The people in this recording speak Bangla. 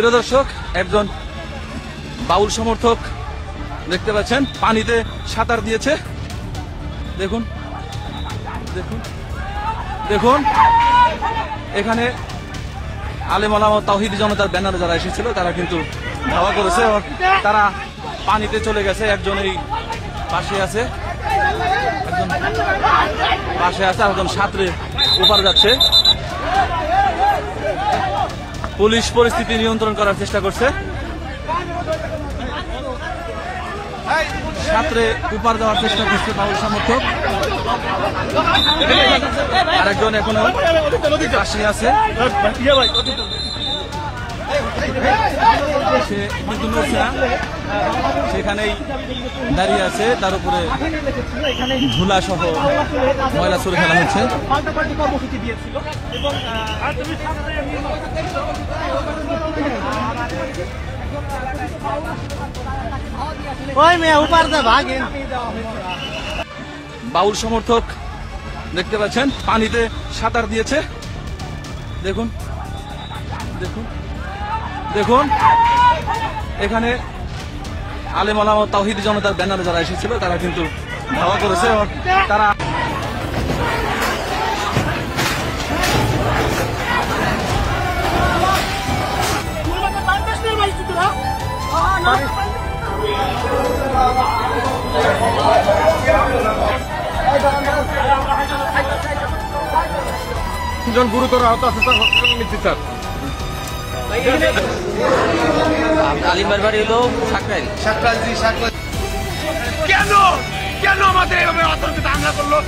প্রিয় দর্শক, একজন বাউল সমর্থক দেখতে পাচ্ছেন পানিতে সাঁতার দিয়েছে। দেখুন দেখুন দেখুন, এখানে আলেম ওলামা তাওহীদি জনতার ব্যানারে যারা এসেছিল তারা কিন্তু ধাওয়া করেছে, তারা পানিতে চলে গেছে। একজন এই পাশে আছে, একজন পাশে আছে, একজন সাঁতরে ওপার যাচ্ছে। পুলিশ পরিস্থিতি নিয়ন্ত্রণ করার চেষ্টা করছে। সাঁতরে উপার দেওয়ার চেষ্টা করছে বাউল সমর্থক। আরেকজন এখনো পাশে আছে, সে কিন্তু নড়ছে না, সেখানেই দাঁড়িয়ে আছে। তার উপরে ধুলা সহ ময়লা ছুড়ে ফেলা হচ্ছে। বাউল সমর্থক দেখতে পাচ্ছেন পানিতে সাঁতার দিয়েছে। দেখুন দেখুন দেখুন, এখানে আলেম ওলামা তাওহীদি জনতার ব্যানারে যারা এসেছিল তারা কিন্তু ধাওয়া করেছে, তারা গুরুতর আহত আছে, নিচ্ছি স্যার। আলিমের বাড়ি হলো সাকরাইল। কেন কেন আমাদের এভাবে অতর্কিত হামলা করলো?